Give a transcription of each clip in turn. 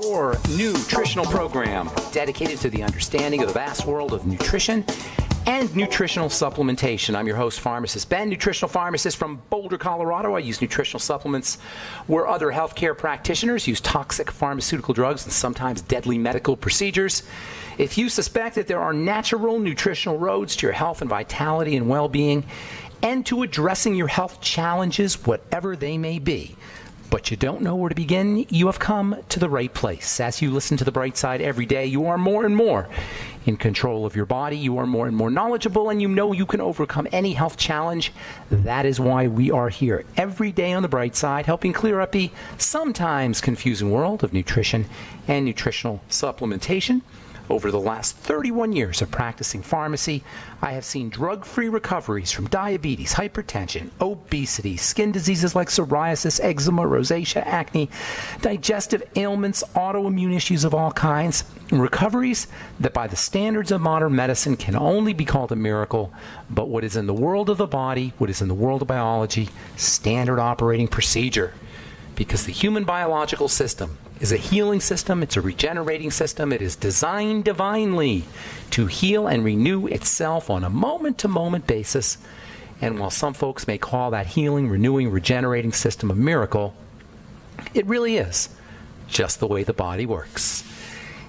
Your nutritional program dedicated to the understanding of the vast world of nutrition and nutritional supplementation. I'm your host, Pharmacist Ben, nutritional pharmacist from Boulder, Colorado. I use nutritional supplements where other healthcare practitioners use toxic pharmaceutical drugs and sometimes deadly medical procedures. If you suspect that there are natural nutritional roads to your health and vitality and well-being and to addressing your health challenges, whatever they may be, but you don't know where to begin, you have come to the right place. As you listen to The Bright Side every day, you are more and more in control of your body. You are more and more knowledgeable, and you know you can overcome any health challenge. That is why we are here every day on The Bright Side, helping clear up the sometimes confusing world of nutrition and nutritional supplementation. Over the last 31 years of practicing pharmacy, I have seen drug-free recoveries from diabetes, hypertension, obesity, skin diseases like psoriasis, eczema, rosacea, acne, digestive ailments, autoimmune issues of all kinds, recoveries that by the standards of modern medicine can only be called a miracle, but what is in the world of the body, what is in the world of biology, standard operating procedure. Because the human biological system is a healing system, it's a regenerating system, it is designed divinely to heal and renew itself on a moment-to-moment basis. And while some folks may call that healing, renewing, regenerating system a miracle, it really is just the way the body works.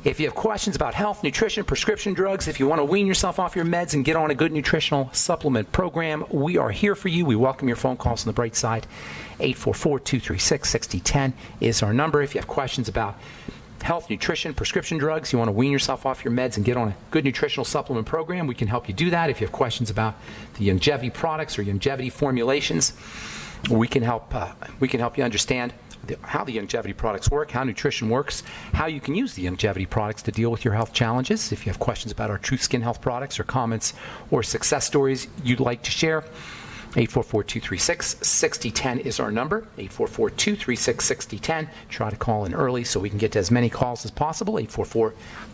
If you have questions about health, nutrition, prescription drugs, if you want to wean yourself off your meds and get on a good nutritional supplement program, we are here for you. We welcome your phone calls on The Bright Side. 844-236-6010 is our number. If you have questions about health, nutrition, prescription drugs, you want to wean yourself off your meds and get on a good nutritional supplement program, we can help you do that. If you have questions about the longevity products or longevity formulations, we can help you understand how the longevity products work, how nutrition works, how you can use the longevity products to deal with your health challenges. If you have questions about our Truth Skin Health products or comments or success stories you'd like to share, 844-236-6010 is our number, 844-236-6010. Try to call in early so we can get to as many calls as possible,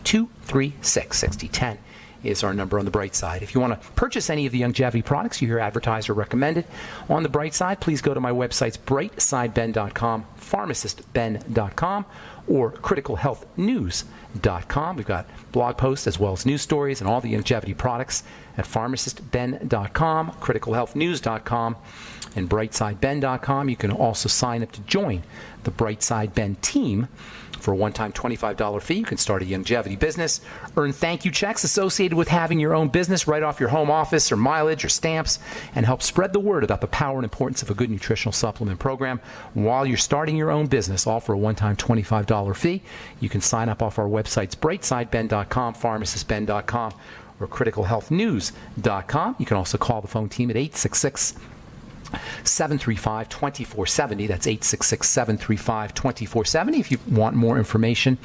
844-236-6010 is our number on The Bright Side. If you want to purchase any of the longevity products you hear advertised or recommended on The Bright Side, please go to my websites, brightsideben.com, pharmacistben.com, or criticalhealthnews.com. We've got blog posts as well as news stories and all the longevity products at pharmacistben.com, criticalhealthnews.com, and brightsideben.com. You can also sign up to join the Brightside Ben team for a one-time $25 fee. You can start a longevity business, earn thank you checks associated with having your own business right off your home office or mileage or stamps, and help spread the word about the power and importance of a good nutritional supplement program while you're starting your own business, all for a one-time $25 fee. You can sign up off our websites, brightsideben.com, pharmacistben.com, or criticalhealthnews.com. You can also call the phone team at 866-735-2470. That's 866-735-2470 if you want more information,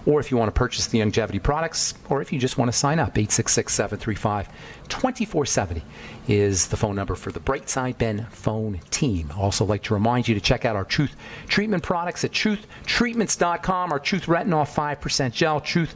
or if you want to purchase the longevity products, or if you just want to sign up. 866-735-2470 is the phone number for the Brightside Ben phone team. Also like to remind you to check out our Truth Treatment products at truthtreatments.com. Our Truth Retinol 5% Gel, Truth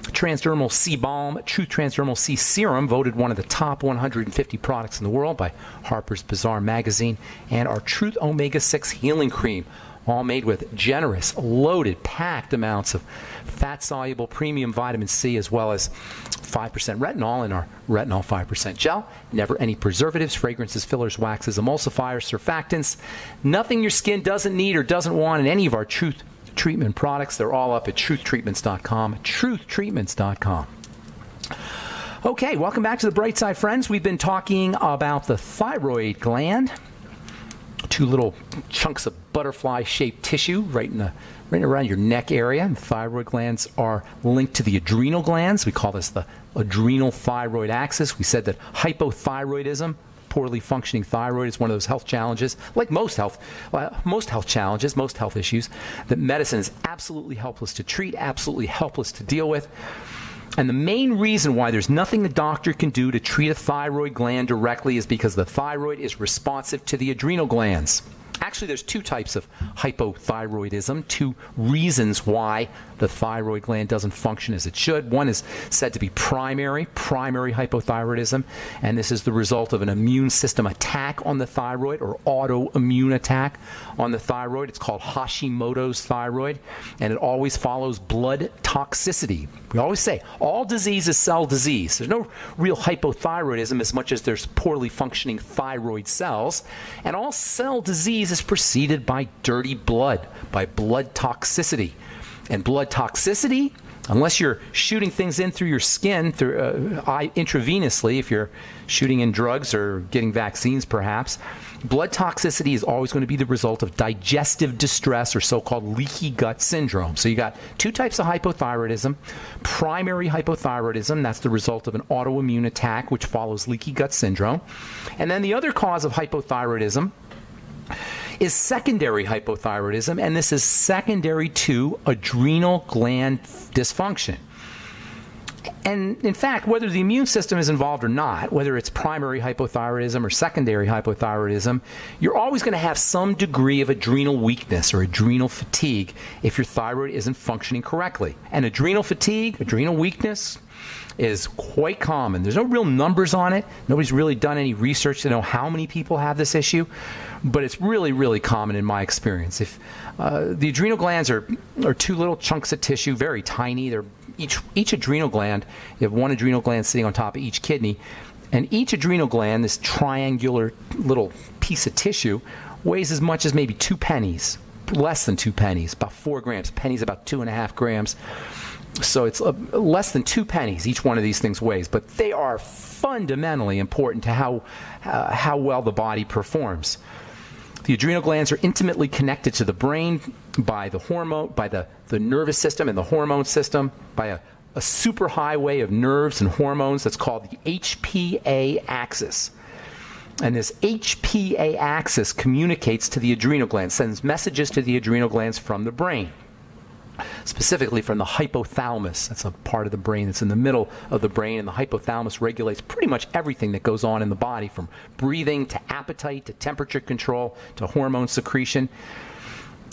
Transdermal C Balm, Truth Transdermal C Serum, voted one of the top 150 products in the world by Harper's Bazaar magazine, and our Truth Omega-6 Healing Cream, all made with generous, loaded, packed amounts of fat-soluble premium vitamin C, as well as 5% retinol in our Retinol 5% Gel. Never any preservatives, fragrances, fillers, waxes, emulsifiers, surfactants. Nothing your skin doesn't need or doesn't want in any of our Truth Treatment products. They're all up at truthtreatments.com, truthtreatments.com. Okay, welcome back to The Bright Side, friends. We've been talking about the thyroid gland, two little chunks of butterfly-shaped tissue right around your neck area. And the thyroid glands are linked to the adrenal glands. We call this the adrenal thyroid axis. We said that hypothyroidism, poorly functioning thyroid, is one of those health challenges, like most health challenges, most health issues, that medicine is absolutely helpless to treat, absolutely helpless to deal with. And the main reason why there's nothing the doctor can do to treat a thyroid gland directly is because the thyroid is responsive to the adrenal glands. Actually, there's two types of hypothyroidism, two reasons why the thyroid gland doesn't function as it should. One is said to be primary hypothyroidism, and this is the result of an immune system attack on the thyroid or autoimmune attack on the thyroid. It's called Hashimoto's thyroid, and it always follows blood toxicity. We always say all disease is cell disease. There's no real hypothyroidism as much as there's poorly functioning thyroid cells, and all cell disease is preceded by dirty blood, by blood toxicity. And blood toxicity, unless you're shooting things in through your skin through intravenously, if you're shooting in drugs or getting vaccines perhaps, blood toxicity is always going to be the result of digestive distress or so-called leaky gut syndrome. So you got two types of hypothyroidism. Primary hypothyroidism, that's the result of an autoimmune attack which follows leaky gut syndrome. And then the other cause of hypothyroidism is secondary hypothyroidism, and this is secondary to adrenal gland dysfunction. And in fact, whether the immune system is involved or not, whether it's primary hypothyroidism or secondary hypothyroidism, you're always going to have some degree of adrenal weakness or adrenal fatigue if your thyroid isn't functioning correctly. And adrenal fatigue, adrenal weakness, is quite common. There's no real numbers on it. Nobody's really done any research to know how many people have this issue, but it's really, really common in my experience. If the adrenal glands are two little chunks of tissue, very tiny. They're each adrenal gland, you have one adrenal gland sitting on top of each kidney, and each adrenal gland, this triangular little piece of tissue, weighs as much as maybe 2 pennies, less than 2 pennies, about 4 grams. Pennies about 2.5 grams. So it's less than 2 pennies each one of these things weighs, but they are fundamentally important to how well the body performs. The adrenal glands are intimately connected to the brain by the hormone, by the nervous system and the hormone system, by a superhighway of nerves and hormones that's called the HPA axis. And this HPA axis communicates to the adrenal glands, sends messages to the adrenal glands from the brain, specifically from the hypothalamus. That's a part of the brain that's in the middle of the brain, and the hypothalamus regulates pretty much everything that goes on in the body, from breathing to appetite to temperature control to hormone secretion.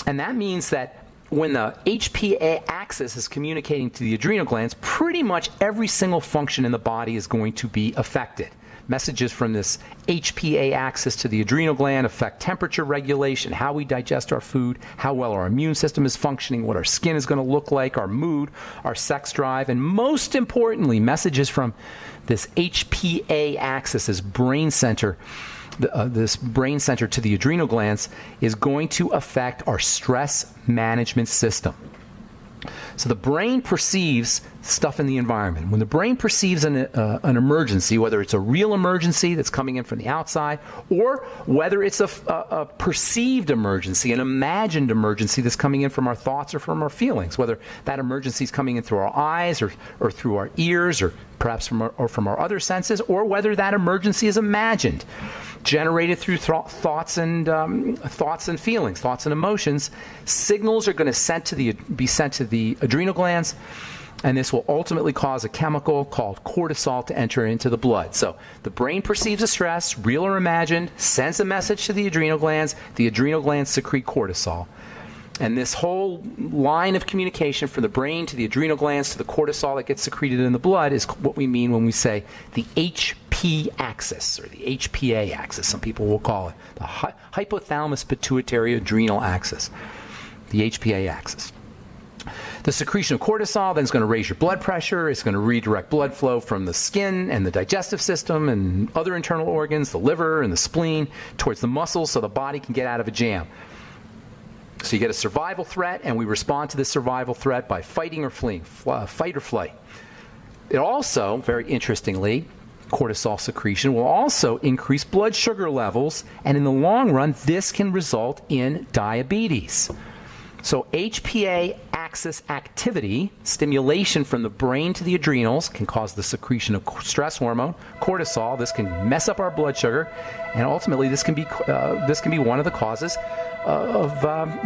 And that means that when the HPA axis is communicating to the adrenal glands, pretty much every single function in the body is going to be affected. Messages from this HPA axis to the adrenal gland affect temperature regulation, how we digest our food, how well our immune system is functioning, what our skin is going to look like, our mood, our sex drive, and most importantly, messages from this HPA axis, this brain center to the adrenal glands, is going to affect our stress management system. So the brain perceives stuff in the environment. When the brain perceives an emergency, whether it's a real emergency that's coming in from the outside, or whether it's a perceived emergency, an imagined emergency that's coming in from our thoughts or from our feelings, whether that emergency is coming in through our eyes or through our ears or perhaps from our other senses, or whether that emergency is imagined, generated through thoughts and feelings, thoughts and emotions, signals are going to be sent to the adrenal glands, and this will ultimately cause a chemical called cortisol to enter into the blood. So the brain perceives a stress, real or imagined, sends a message to the adrenal glands secrete cortisol. And this whole line of communication from the brain to the adrenal glands to the cortisol that gets secreted in the blood is what we mean when we say the HP axis, or the HPA axis, some people will call it, the hypothalamus pituitary adrenal axis, the HPA axis. The secretion of cortisol then is going to raise your blood pressure. It's going to redirect blood flow from the skin and the digestive system and other internal organs, the liver and the spleen, towards the muscles so the body can get out of a jam. So you get a survival threat, and we respond to this survival threat by fighting or fleeing, fight or flight. It also, very interestingly, cortisol secretion will also increase blood sugar levels, and in the long run, this can result in diabetes. So HPA axis activity, stimulation from the brain to the adrenals, can cause the secretion of stress hormone, cortisol. This can mess up our blood sugar, and ultimately this can be one of the causes of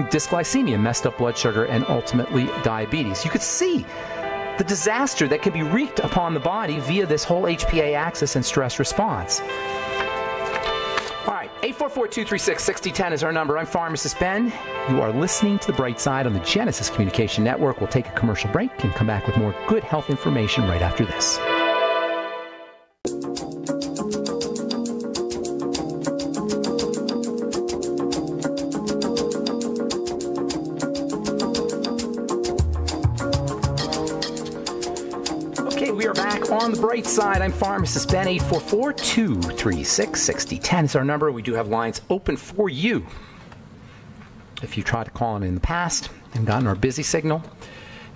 dysglycemia, messed up blood sugar, and ultimately diabetes. You could see the disaster that can be wreaked upon the body via this whole HPA axis and stress response. All right, 844-236-6010 is our number. I'm Pharmacist Ben. You are listening to The Bright Side on the Genesis Communication Network. We'll take a commercial break and come back with more good health information right after this. On the bright side, I'm Pharmacist Ben. 844-236-6010 is our number. We do have lines open for you. If you tried to call in the past and gotten our busy signal,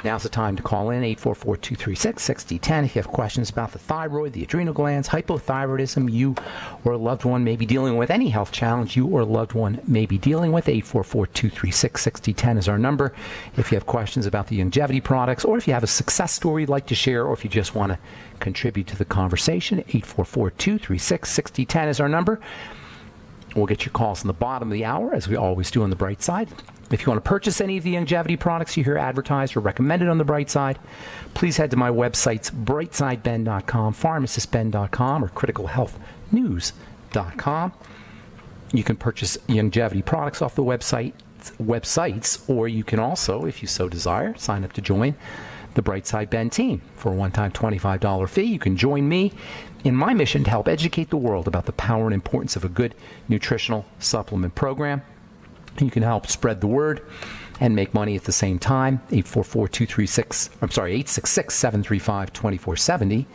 now's the time to call in, 844-236-6010. If you have questions about the thyroid, the adrenal glands, hypothyroidism, you or a loved one may be dealing with any health challenge you or a loved one may be dealing with, 844-236-6010 is our number. If you have questions about the longevity products, or if you have a success story you'd like to share, or if you just want to contribute to the conversation, 844-236-6010 is our number. We'll get your calls in the bottom of the hour, as we always do on the bright side. If you want to purchase any of the longevity products you hear advertised or recommended on the bright side, please head to my websites, brightsideben.com, pharmacistben.com, or criticalhealthnews.com. You can purchase longevity products off the websites, or you can also, if you so desire, sign up to join the Brightside Ben team for a one-time $25 fee. You can join me in my mission to help educate the world about the power and importance of a good nutritional supplement program. You can help spread the word and make money at the same time. 866-735-2470.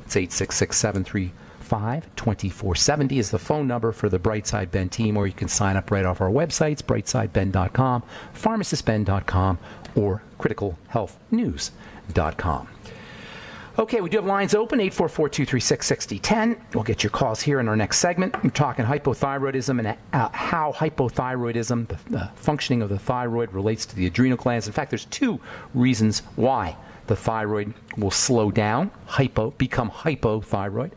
It's 866-735-2470 is the phone number for the Brightside Ben team, or you can sign up right off our websites, brightsideben.com, pharmacistben.com, or criticalhealthnews.com. Okay, we do have lines open, 844-236-6010. We'll get your calls here in our next segment. We're talking hypothyroidism and how hypothyroidism, the functioning of the thyroid, relates to the adrenal glands. In fact, there's two reasons why the thyroid will slow down, become hypothyroid.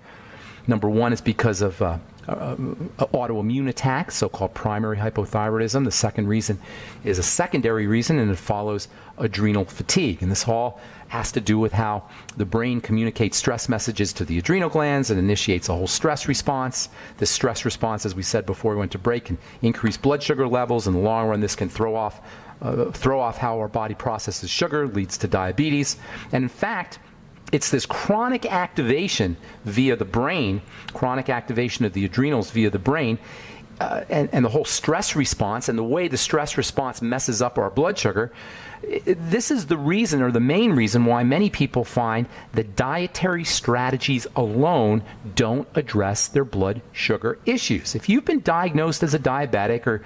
Number one is because of autoimmune attacks, so-called primary hypothyroidism. The second reason is a secondary reason, and it follows adrenal fatigue. And this all has to do with how the brain communicates stress messages to the adrenal glands and initiates a whole stress response. This stress response, as we said before we went to break, can increase blood sugar levels. In the long run, this can throw off how our body processes sugar, leads to diabetes. And in fact, it's this chronic activation via the brain, chronic activation of the adrenals via the brain, and the whole stress response, and the way the stress response messes up our blood sugar. This is the reason, or the main reason, why many people find that dietary strategies alone don't address their blood sugar issues. If you've been diagnosed as a diabetic, or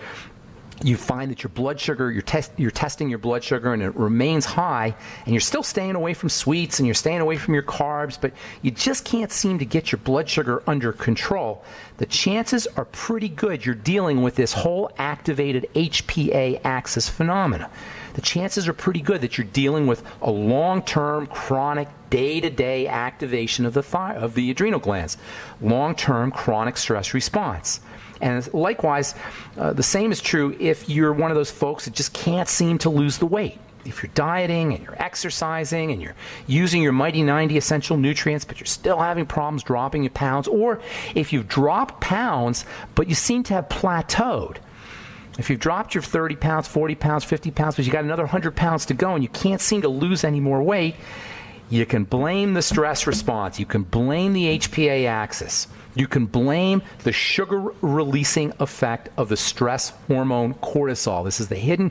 you find that your blood sugar, you're testing your blood sugar and it remains high, and you're still staying away from sweets and you're staying away from your carbs, but you just can't seem to get your blood sugar under control, the chances are pretty good you're dealing with this whole activated HPA axis phenomena. The chances are pretty good that you're dealing with a long-term, chronic, day-to-day activation of the adrenal glands, long-term chronic stress response. And likewise, the same is true if you're one of those folks that just can't seem to lose the weight. If you're dieting and you're exercising and you're using your Mighty 90 essential nutrients, but you're still having problems dropping your pounds, or if you've dropped pounds, but you seem to have plateaued. If you've dropped your 30 pounds, 40 pounds, 50 pounds, but you got another 100 pounds to go and you can't seem to lose any more weight, you can blame the stress response. You can blame the HPA axis. You can blame the sugar-releasing effect of the stress hormone cortisol. This is a hidden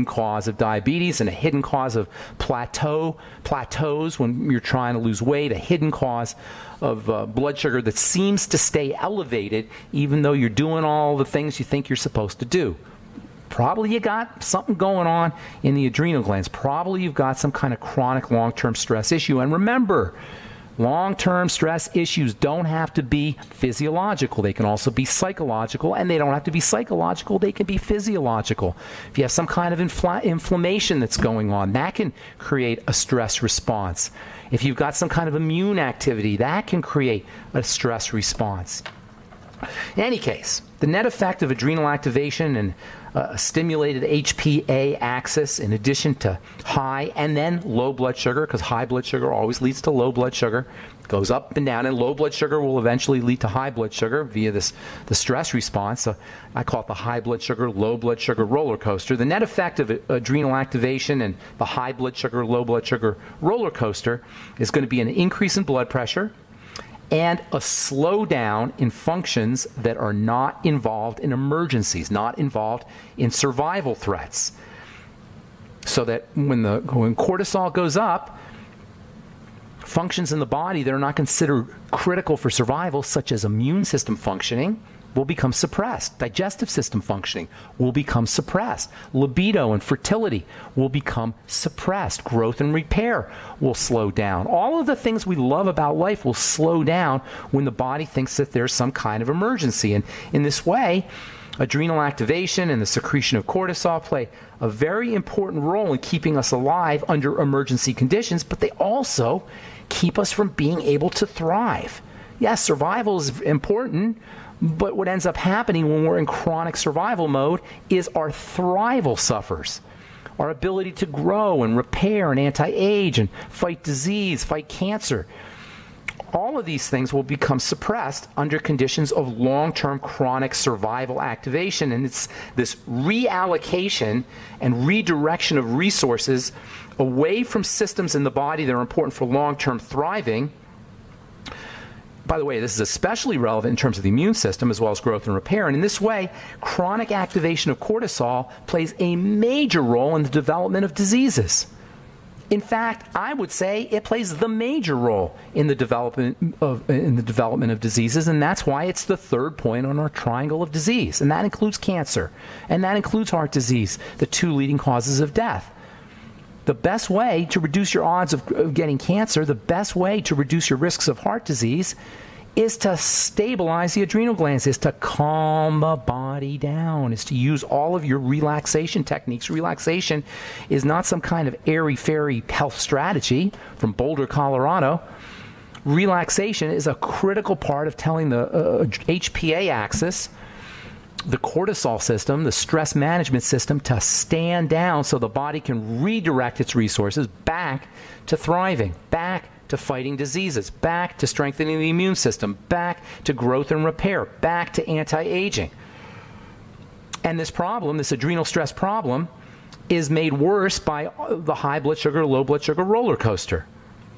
cause of diabetes and a hidden cause of plateaus when you're trying to lose weight, a hidden cause of blood sugar that seems to stay elevated even though you're doing all the things you think you're supposed to do. Probably you got something going on in the adrenal glands. Probably you've got some kind of chronic long-term stress issue. And remember, long-term stress issues don't have to be physiological. They can also be psychological, and they don't have to be psychological. They can be physiological. If you have some kind of inflammation that's going on, that can create a stress response. If you've got some kind of immune activity, that can create a stress response. In any case, the net effect of adrenal activation and a stimulated HPA axis in addition to high and then low blood sugar, because high blood sugar always leads to low blood sugar. It goes up and down, and low blood sugar will eventually lead to high blood sugar via the stress response. So I call it the high blood sugar, low blood sugar roller coaster. The net effect of adrenal activation and the high blood sugar, low blood sugar roller coaster is going to be an increase in blood pressure and a slowdown in functions that are not involved in emergencies, not involved in survival threats. So that when cortisol goes up, functions in the body that are not considered critical for survival, such as immune system functioning, will become suppressed. Digestive system functioning will become suppressed. Libido and fertility will become suppressed. Growth and repair will slow down. All of the things we love about life will slow down when the body thinks that there's some kind of emergency. And in this way, adrenal activation and the secretion of cortisol play a very important role in keeping us alive under emergency conditions, but they also keep us from being able to thrive. Yes, survival is important, but what ends up happening when we're in chronic survival mode is our thrival suffers. Our ability to grow and repair and anti-age and fight disease, fight cancer. All of these things will become suppressed under conditions of long-term chronic survival activation. And it's this reallocation and redirection of resources away from systems in the body that are important for long-term thriving. By the way, this is especially relevant in terms of the immune system as well as growth and repair. And in this way, chronic activation of cortisol plays a major role in the development of diseases. In fact, I would say it plays the major role in the development of diseases, and that's why it's the third point on our triangle of disease. And that includes cancer, and that includes heart disease, the two leading causes of death. The best way to reduce your odds of getting cancer, the best way to reduce your risks of heart disease, is to stabilize the adrenal glands, is to calm the body down, is to use all of your relaxation techniques. Relaxation is not some kind of airy-fairy health strategy from Boulder, Colorado. Relaxation is a critical part of telling the HPA axis, the cortisol system, the stress management system, to stand down so the body can redirect its resources back to thriving, back to fighting diseases, back to strengthening the immune system, back to growth and repair, back to anti-aging. And this problem, this adrenal stress problem, is made worse by the high blood sugar, low blood sugar roller coaster.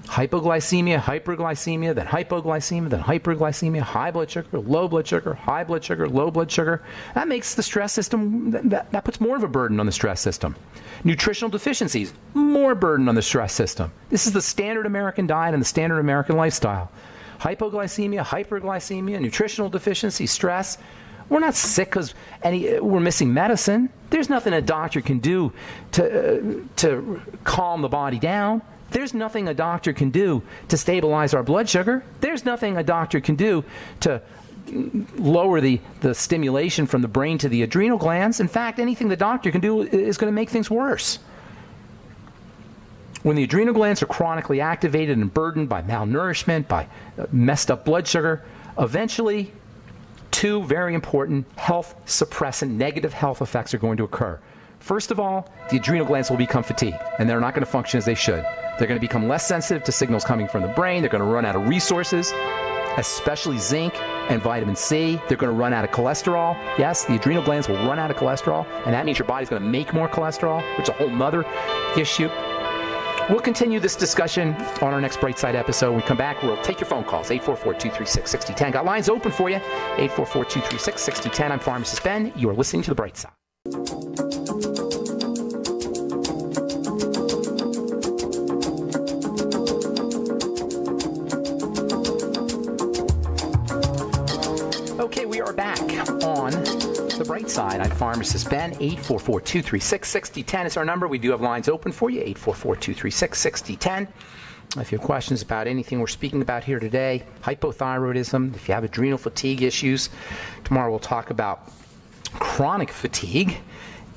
Hypoglycemia, hyperglycemia, then hypoglycemia, then hyperglycemia, high blood sugar, low blood sugar, high blood sugar, low blood sugar. That makes the stress system, that puts more of a burden on the stress system. Nutritional deficiencies, more burden on the stress system. This is the standard American diet and the standard American lifestyle. Hypoglycemia, hyperglycemia, nutritional deficiency, stress. We're not sick because we're missing medicine. There's nothing a doctor can do to calm the body down. There's nothing a doctor can do to stabilize our blood sugar. There's nothing a doctor can do to lower the stimulation from the brain to the adrenal glands. In fact, anything the doctor can do is going to make things worse. When the adrenal glands are chronically activated and burdened by malnourishment, by messed up blood sugar, eventually two very important health suppressant negative health effects are going to occur. First of all, the adrenal glands will become fatigued, and they're not going to function as they should. They're going to become less sensitive to signals coming from the brain. They're going to run out of resources, especially zinc and vitamin C. They're going to run out of cholesterol. Yes, the adrenal glands will run out of cholesterol, and that means your body's going to make more cholesterol, which is a whole nother issue. We'll continue this discussion on our next Bright Side episode. When we come back, we'll take your phone calls, 844-236-6010. Got lines open for you, 844-236-6010. I'm Pharmacist Ben. You are listening to The Bright Side. Okay, we are back on The Bright Side. I'm Pharmacist Ben. 844-236-6010 is our number. We do have lines open for you, 844-236-6010. If you have questions about anything we're speaking about here today, hypothyroidism, if you have adrenal fatigue issues, tomorrow we'll talk about chronic fatigue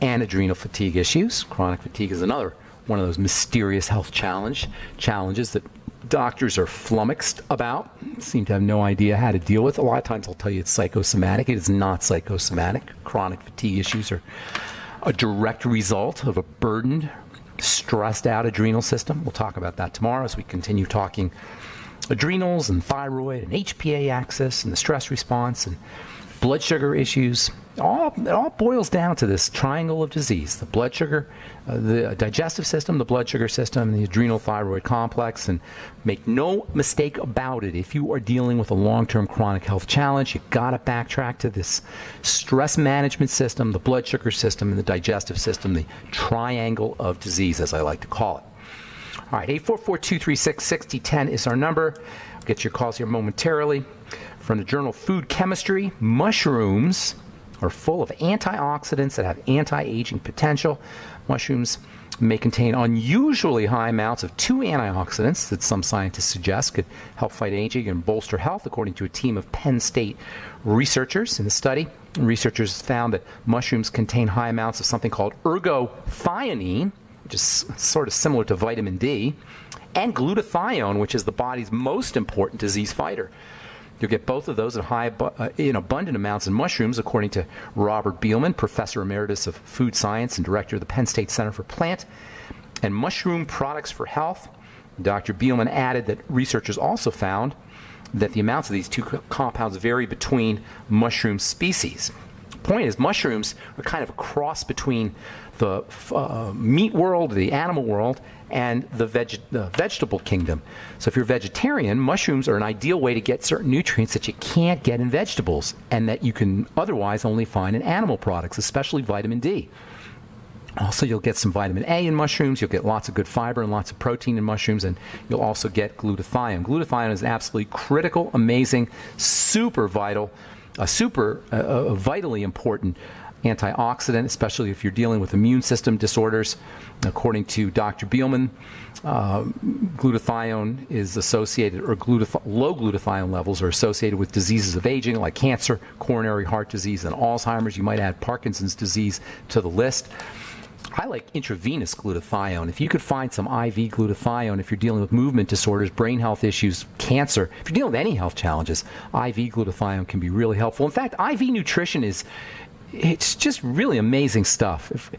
and adrenal fatigue issues. Chronic fatigue is another one of those mysterious health challenges that doctors are flummoxed about, seem to have no idea how to deal with. A lot of times I'll tell you it's psychosomatic. It is not psychosomatic. Chronic fatigue issues are a direct result of a burdened, stressed out adrenal system. We'll talk about that tomorrow as we continue talking adrenals and thyroid and HPA axis and the stress response and blood sugar issues. It all boils down to this triangle of disease: the blood sugar, the digestive system, the blood sugar system, and the adrenal thyroid complex. And make no mistake about it, if you are dealing with a long-term chronic health challenge, you've got to backtrack to this stress management system, the blood sugar system, and the digestive system, the triangle of disease, as I like to call it. All right, 844-236-6010 is our number. I'll get your calls here momentarily. From the journal Food Chemistry, mushrooms are full of antioxidants that have anti-aging potential. Mushrooms may contain unusually high amounts of two antioxidants that some scientists suggest could help fight aging and bolster health, according to a team of Penn State researchers. In the study, researchers found that mushrooms contain high amounts of something called ergothioneine, which is sort of similar to vitamin D, and glutathione, which is the body's most important disease fighter. You'll get both of those in abundant amounts in mushrooms, according to Robert Beelman, Professor Emeritus of Food Science and Director of the Penn State Center for Plant and Mushroom Products for Health. Dr. Beelman added that researchers also found that the amounts of these two compounds vary between mushroom species. The point is, mushrooms are kind of a cross between the meat world, the animal world, and the vegetable kingdom. So if you're a vegetarian, mushrooms are an ideal way to get certain nutrients that you can't get in vegetables and that you can otherwise only find in animal products, especially vitamin D. Also, you'll get some vitamin A in mushrooms, you'll get lots of good fiber and lots of protein in mushrooms, and you'll also get glutathione. Glutathione is an absolutely critical, amazing, super vital, vitally important antioxidant, especially if you're dealing with immune system disorders. According to Dr. Beelman, glutathione is associated, or low glutathione levels are associated with diseases of aging like cancer, coronary heart disease, and Alzheimer's. You might add Parkinson's disease to the list. I like intravenous glutathione. If you could find some IV glutathione, if you're dealing with movement disorders, brain health issues, cancer, if you're dealing with any health challenges, IV glutathione can be really helpful. In fact, IV nutrition it's just really amazing stuff.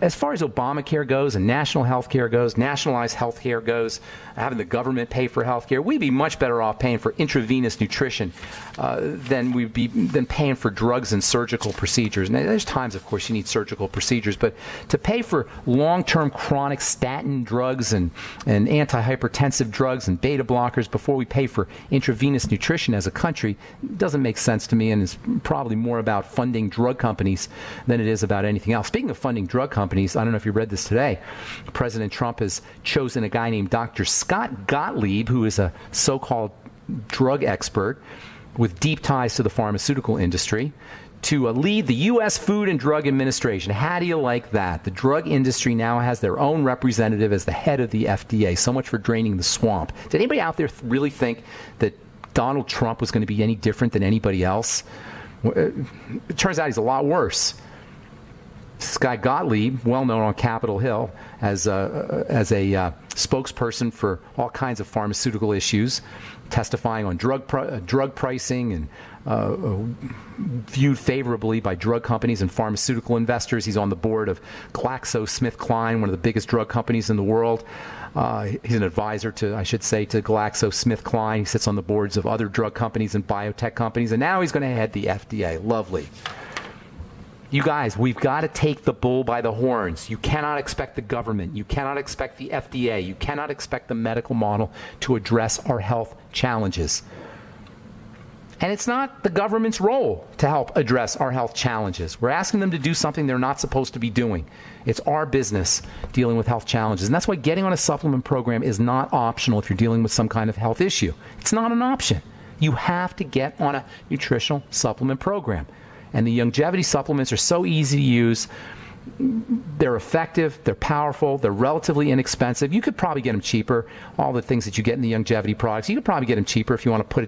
As far as Obamacare goes and national health care goes, nationalized health care goes, having the government pay for health care, we'd be much better off paying for intravenous nutrition than paying for drugs and surgical procedures. Now, there's times, of course, you need surgical procedures, but to pay for long-term chronic statin drugs and antihypertensive drugs and beta blockers before we pay for intravenous nutrition as a country doesn't make sense to me, and is probably more about funding drug companies than it is about anything else. Speaking of funding drug companies, I don't know if you read this today, President Trump has chosen a guy named Dr. Scott Gottlieb, who is a so-called drug expert with deep ties to the pharmaceutical industry, to lead the U.S. Food and Drug Administration. How do you like that? The drug industry now has their own representative as the head of the FDA. So much for draining the swamp. Did anybody out there really think that Donald Trump was going to be any different than anybody else? It turns out he's a lot worse. This guy Gottlieb, well known on Capitol Hill as a spokesperson for all kinds of pharmaceutical issues, testifying on drug pricing and viewed favorably by drug companies and pharmaceutical investors. He's on the board of GlaxoSmithKline, one of the biggest drug companies in the world. He's an advisor to GlaxoSmithKline. He sits on the boards of other drug companies and biotech companies, and now he's going to head the FDA. Lovely. You guys, we've got to take the bull by the horns. You cannot expect the government. You cannot expect the FDA. You cannot expect the medical model to address our health challenges. And it's not the government's role to help address our health challenges. We're asking them to do something they're not supposed to be doing. It's our business dealing with health challenges. And that's why getting on a supplement program is not optional if you're dealing with some kind of health issue. It's not an option. You have to get on a nutritional supplement program. And the longevity supplements are so easy to use. They're effective, they're powerful, they're relatively inexpensive. You could probably get them cheaper. All the things that you get in the longevity products, you could probably get them cheaper if you want to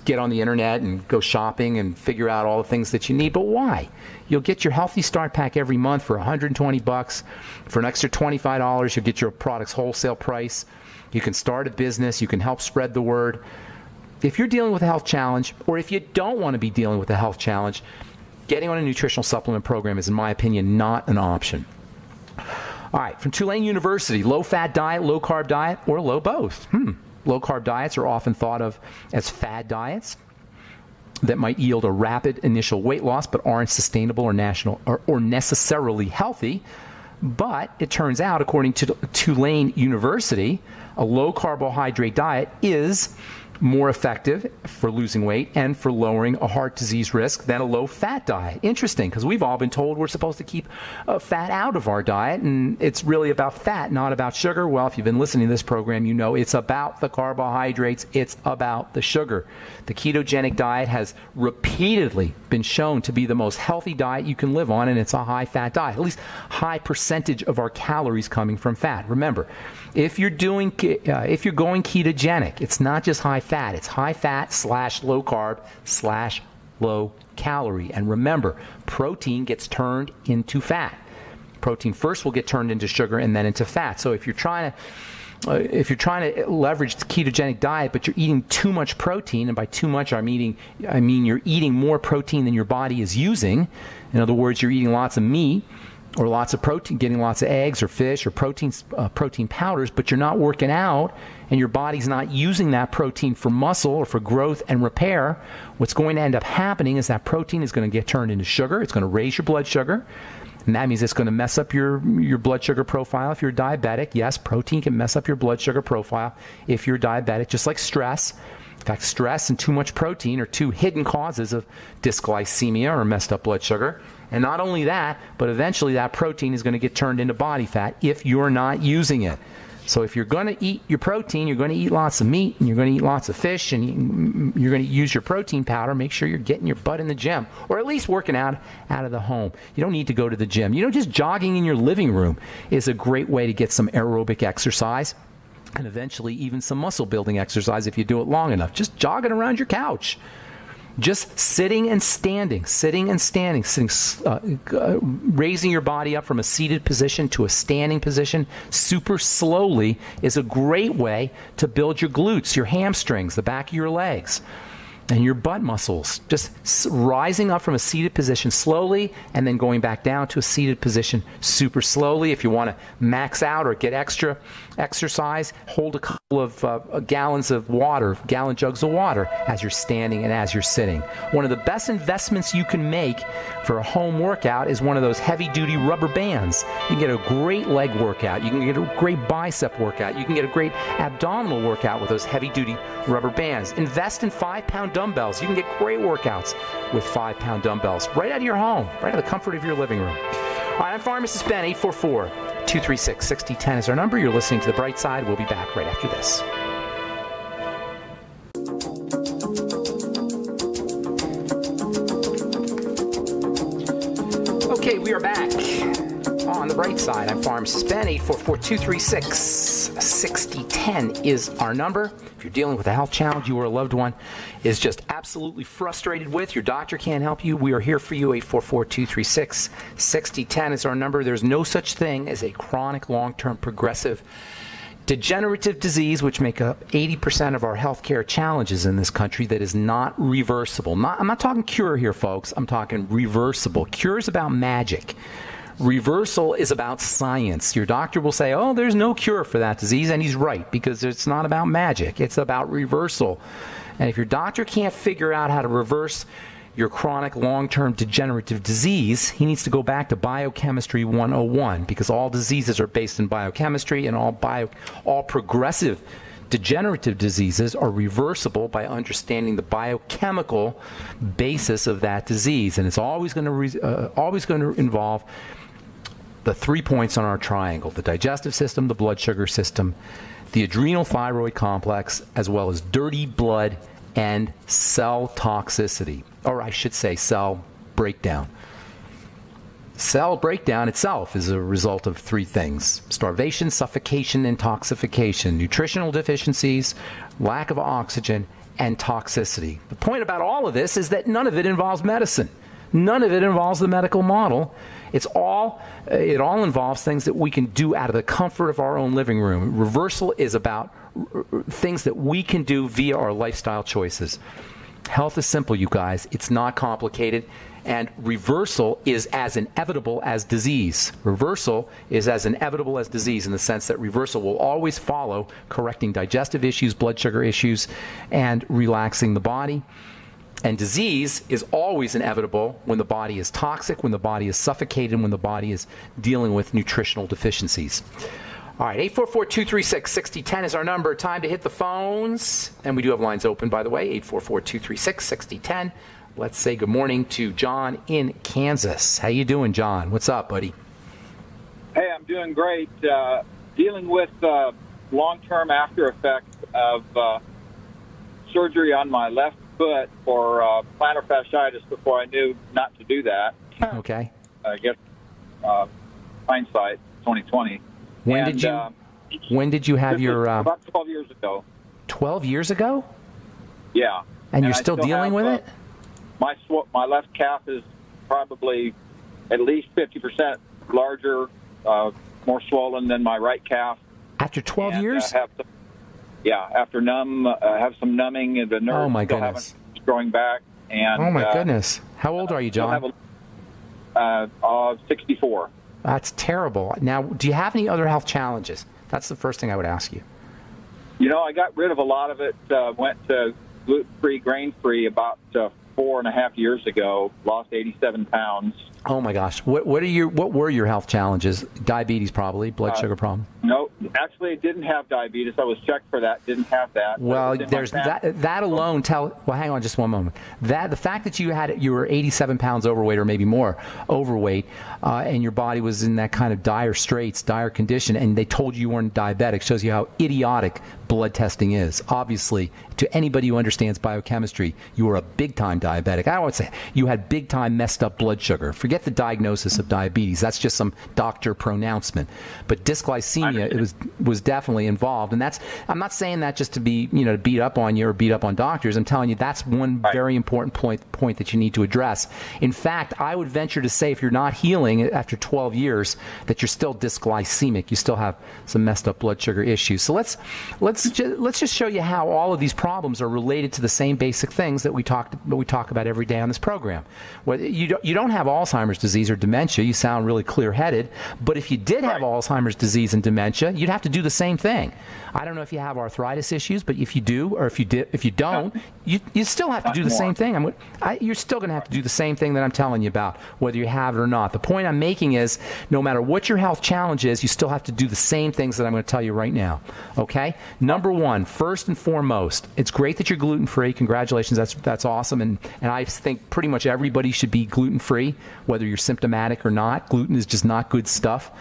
get on the internet and go shopping and figure out all the things that you need. But why? You'll get your Healthy Start Pack every month for $120. For an extra $25, you'll get your products wholesale price. You can start a business. You can help spread the word. If you're dealing with a health challenge, or if you don't want to be dealing with a health challenge, getting on a nutritional supplement program is, in my opinion, not an option. All right, from Tulane University, low-fat diet, low-carb diet, or low both? Low-carb diets are often thought of as fad diets that might yield a rapid initial weight loss but aren't sustainable or necessarily healthy. But it turns out, according to Tulane University, a low-carbohydrate diet is more effective for losing weight and for lowering a heart disease risk than a low-fat diet. Interesting, because we've all been told we're supposed to keep fat out of our diet, and it's really about fat, not about sugar. Well, if you've been listening to this program, you know it's about the carbohydrates, it's about the sugar. The ketogenic diet has repeatedly been shown to be the most healthy diet you can live on, and it's a high-fat diet, at least high percentage of our calories coming from fat. Remember, if you're going ketogenic, it's not just high fat, it's high fat / low carb / low calorie. And remember, protein gets turned into fat. Protein first will get turned into sugar and then into fat. So if you're trying to leverage the ketogenic diet, but you're eating too much protein, and by too much I mean you're eating more protein than your body is using. In other words, you're eating lots of meat or lots of protein, getting lots of eggs or fish or protein powders, but you're not working out and your body's not using that protein for muscle or for growth and repair. What's going to end up happening is that protein is going to get turned into sugar. It's going to raise your blood sugar, and that means it's going to mess up your blood sugar profile if you're diabetic. Yes, protein can mess up your blood sugar profile if you're diabetic, just like stress. In fact, stress and too much protein are two hidden causes of dysglycemia or messed up blood sugar. And not only that, but eventually that protein is going to get turned into body fat if you're not using it. So if you're going to eat your protein, you're going to eat lots of meat, and you're going to eat lots of fish, and you're going to use your protein powder, make sure you're getting your butt in the gym, or at least working out of the home. You don't need to go to the gym. Just jogging in your living room is a great way to get some aerobic exercise, and eventually even some muscle building exercise if you do it long enough. Just jogging around your couch. Just sitting and standing, raising your body up from a seated position to a standing position super slowly is a great way to build your glutes, your hamstrings, the back of your legs, and your butt muscles. Just rising up from a seated position slowly and then going back down to a seated position super slowly. If you want to max out or get extra exercise, hold a couple of gallon jugs of water as you're standing and as you're sitting. One of the best investments you can make for a home workout is one of those heavy-duty rubber bands. You can get a great leg workout. You can get a great bicep workout. You can get a great abdominal workout with those heavy-duty rubber bands. Invest in 5-pound dumbbells. You can get great workouts with 5-pound dumbbells right out of your home, right out of the comfort of your living room. All right, I'm Pharmacist Ben. 844-236-6010 is our number. You're listening to The Bright Side. We'll be back right after this. Okay, we are back on The Bright Side. I'm Pharmacist Ben. 844-236-6010 is our number. If you're dealing with a health challenge you or a loved one is just absolutely frustrated with, your doctor can't help you, we are here for you. 844-236-6010 is our number. There's no such thing as a chronic, long-term, progressive, degenerative disease, which make up 80% of our healthcare challenges in this country, that is not reversible. I'm not talking cure here, folks. I'm talking reversible. Cure is about magic. Reversal is about science. Your doctor will say, oh, there's no cure for that disease, and he's right, because it's not about magic. It's about reversal. And if your doctor can't figure out how to reverse your chronic long-term degenerative disease, he needs to go back to Biochemistry 101, because all diseases are based in biochemistry, and all progressive degenerative diseases are reversible by understanding the biochemical basis of that disease. And it's always going to involve the 3 points on our triangle: the digestive system, the blood sugar system, the adrenal thyroid complex, as well as dirty blood and cell toxicity. Or I should say cell breakdown. Cell breakdown itself is a result of 3 things: starvation, suffocation, intoxication, nutritional deficiencies, lack of oxygen, and toxicity. The point about all of this is that none of it involves medicine. None of it involves the medical model. It all involves things that we can do out of the comfort of our own living room. Reversal is about things that we can do via our lifestyle choices. Health is simple, you guys. It's not complicated. And reversal is as inevitable as disease. Reversal is as inevitable as disease in the sense that reversal will always follow correcting digestive issues, blood sugar issues, and relaxing the body. And disease is always inevitable when the body is toxic, when the body is suffocated, when the body is dealing with nutritional deficiencies. All right, 844-236-6010 is our number. Time to hit the phones. And we do have lines open, by the way, 844-236-6010. Let's say good morning to John in Kansas. How you doing, John? What's up, buddy? Hey, I'm doing great. Dealing with long-term after effects of surgery on my left foot for plantar fasciitis before I knew not to do that. Okay. I guess hindsight, 2020. When did you have your... about 12 years ago. 12 years ago? Yeah. And you're still dealing with it? My left calf is probably at least 50% larger, more swollen than my right calf. After 12 years? After have some numbing, and the nerve still haven't growing back. And oh my goodness! How old are you, John? 64. That's terrible. Now, do you have any other health challenges? That's the first thing I would ask you. You know, I got rid of a lot of it. Went to gluten-free, grain-free about 4.5 years ago. Lost 87 pounds. Oh my gosh! What were your health challenges? Diabetes, probably. Blood sugar problem. No, actually, I didn't have diabetes. I was checked for that. Didn't have that. Well, there's that alone. Well, hang on just one moment. The fact that you were 87 pounds overweight, or maybe more overweight, and your body was in that kind of dire straits, dire condition, and they told you weren't diabetic, shows you how idiotic blood testing is. Obviously, to anybody who understands biochemistry, you were a big-time diabetic. I don't want to say you had big-time messed up blood sugar. Forget the diagnosis of diabetes. That's just some doctor pronouncement. But dysglycemia was definitely involved, and I'm not saying that just to be to beat up on you or beat up on doctors. I'm telling you that's one very important point that you need to address. In fact, I would venture to say if you're not healing after 12 years, that you're still dysglycemic. You still have some messed up blood sugar issues. So let's just show you how all of these problems are related to the same basic things that we talk about every day on this program. Well, you don't have Alzheimer's disease or dementia. You sound really clear-headed. But if you did have Alzheimer's disease and dementia, you'd have to do the same thing. I don't know if you have arthritis issues, but if you do, or if you don't, you still have to do the same thing. You're still going to have to do the same thing that I'm telling you about, whether you have it or not. The point I'm making is, no matter what your health challenge is, you still have to do the same things that I'm going to tell you right now. Okay? Number one, first and foremost, it's great that you're gluten-free. Congratulations. That's awesome. And I think pretty much everybody should be gluten-free, whether you're symptomatic or not. Gluten is just not good stuff.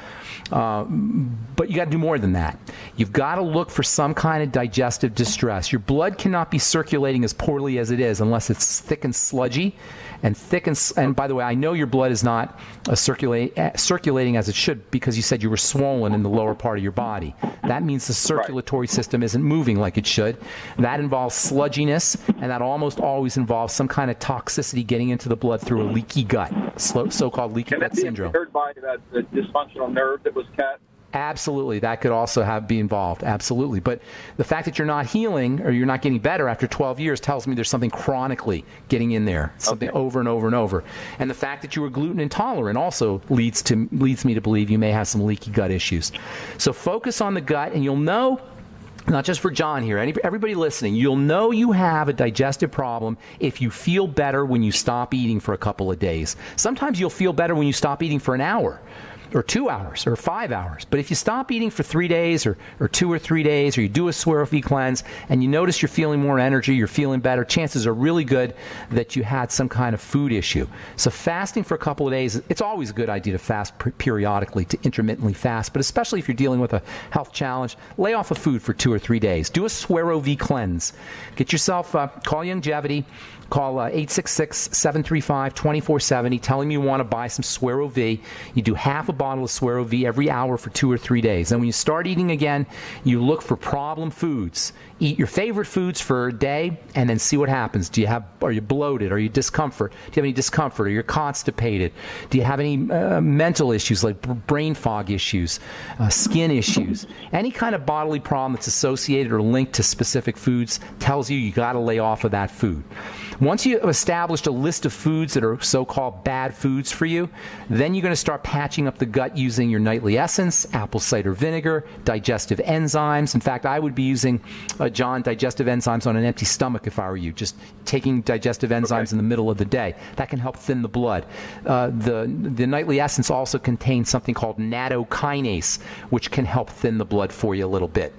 But you got to do more than that. You've got to look for some kind of digestive distress. Your blood cannot be circulating as poorly as it is unless it's thick and sludgy. And by the way, I know your blood is not circulating as it should, because you said you were swollen in the lower part of your body. That means the circulatory system isn't moving like it should. That involves sludginess, and that almost always involves some kind of toxicity getting into the blood through a leaky gut, so-called leaky gut syndrome. Can that be triggered by the dysfunctional nerve that was cut? Absolutely. That could also be involved. Absolutely. But the fact that you're not healing or you're not getting better after 12 years tells me there's something chronically getting in there, something over and over and over. And the fact that you were gluten intolerant also leads me to believe you may have some leaky gut issues. So focus on the gut, and you'll know, not just for John here, everybody listening, you'll know you have a digestive problem if you feel better when you stop eating for a couple of days. Sometimes you'll feel better when you stop eating for an hour, or 2 hours, or 5 hours. But if you stop eating for 3 days, or 2 or 3 days, or you do a Swero V cleanse, and you notice you're feeling more energy, you're feeling better, chances are really good that you had some kind of food issue. So fasting for a couple of days, it's always a good idea to fast periodically, to intermittently fast, but especially if you're dealing with a health challenge, lay off of food for 2 or 3 days. Do a Swero V cleanse. Get yourself, call Longevity. Call 866-735-2470. Tell them you want to buy some Swero V. You do half a bottle of Suero V every hour for 2 or 3 days. And when you start eating again, you look for problem foods. Eat your favorite foods for a day and then see what happens. Are you bloated? Are you discomfort? Do you have any discomfort? Are you constipated? Do you have any mental issues like brain fog issues, skin issues? Any kind of bodily problem that's associated or linked to specific foods tells you got to lay off of that food. Once you have established a list of foods that are so-called bad foods for you, then you're going to start patching up the gut using your nightly essence, apple cider vinegar, digestive enzymes. In fact, I would be using, John, digestive enzymes on an empty stomach if I were you, just taking digestive enzymes in the middle of the day. That can help thin the blood. The nightly essence also contains something called nattokinase, which can help thin the blood for you a little bit.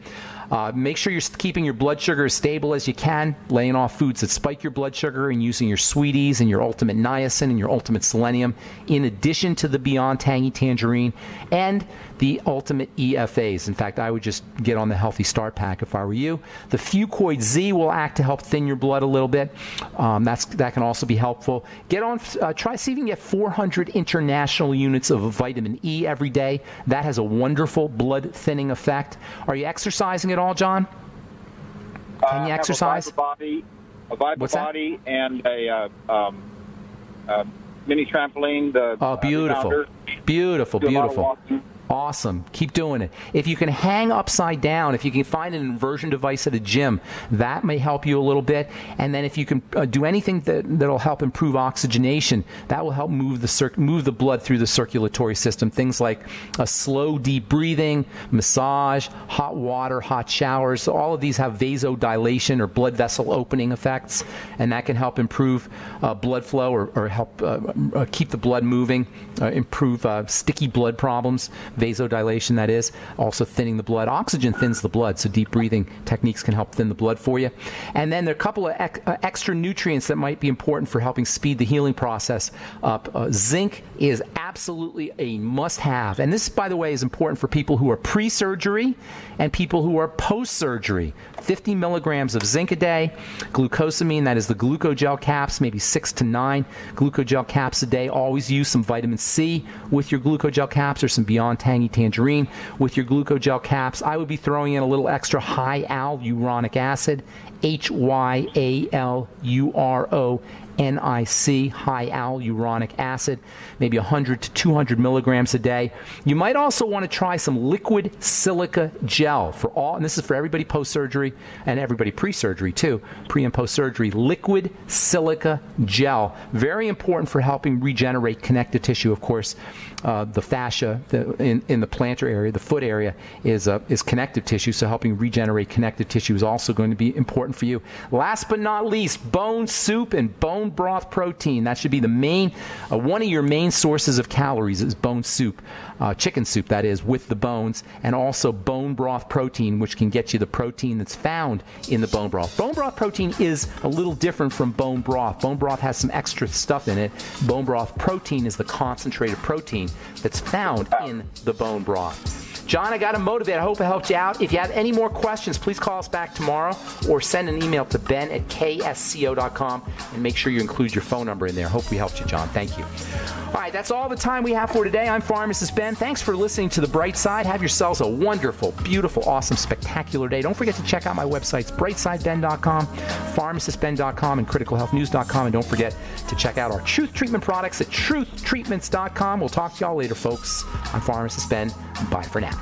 Make sure you're keeping your blood sugar as stable as you can, laying off foods that spike your blood sugar and using your sweeties and your ultimate niacin and your ultimate selenium, in addition to the Beyond Tangy Tangerine and the ultimate EFAs. In fact, I would just get on the Healthy Start Pack if I were you. The Fucoid Z will act to help thin your blood a little bit. That can also be helpful. Try see if you can get 400 international units of vitamin E every day. That has a wonderful blood thinning effect. Are you exercising at all, John? Can you exercise? A Vital Body and a mini trampoline. Beautiful. Awesome. Keep doing it. If you can hang upside down, if you can find an inversion device at a gym, that may help you a little bit. And then if you can do anything that'll help improve oxygenation, that will help move the blood through the circulatory system. Things like a slow, deep breathing, massage, hot water, hot showers. So all of these have vasodilation or blood vessel opening effects, and that can help improve blood flow or help keep the blood moving, improve sticky blood problems. Vasodilation, that is, also thinning the blood. Oxygen thins the blood, so deep breathing techniques can help thin the blood for you. And then there are a couple of extra nutrients that might be important for helping speed the healing process up. Zinc is absolutely a must-have. And this, by the way, is important for people who are pre-surgery and people who are post-surgery. 50 milligrams of zinc a day. Glucosamine, that is the glucogel caps, maybe 6 to 9 glucogel caps a day. Always use some vitamin C with your glucogel caps or some Beyond Tangy Tangerine with your glucogel caps. I would be throwing in a little extra hyaluronic acid, HYALURONIC, hyaluronic acid, maybe 100 to 200 milligrams a day. You might also want to try some liquid silica gel for all, and this is for everybody post-surgery and everybody pre-surgery too, pre and post-surgery. Liquid silica gel, very important for helping regenerate connective tissue. Of course, the fascia in the plantar area, the foot area, is connective tissue, so helping regenerate connective tissue is also going to be important for you. Last but not least, bone soup and bone broth protein. That should be the main, one of your main sources of calories is bone soup, chicken soup, that is, with the bones, and also bone broth protein, which can get you the protein that's found in the bone broth. Bone broth protein is a little different from bone broth. Bone broth has some extra stuff in it. Bone broth protein is the concentrated protein that's found in the bone broth. John, I got him motivated. I hope it helped you out. If you have any more questions, please call us back tomorrow or send an email to ben@ksco.com and make sure you include your phone number in there. Hope we helped you, John. Thank you. All right, that's all the time we have for today. I'm Pharmacist Ben. Thanks for listening to The Bright Side. Have yourselves a wonderful, beautiful, awesome, spectacular day. Don't forget to check out my websites, brightsideben.com, pharmacistben.com, and criticalhealthnews.com. And don't forget to check out our Truth Treatment products at truthtreatments.com. We'll talk to y'all later, folks. I'm Pharmacist Ben. Bye for now.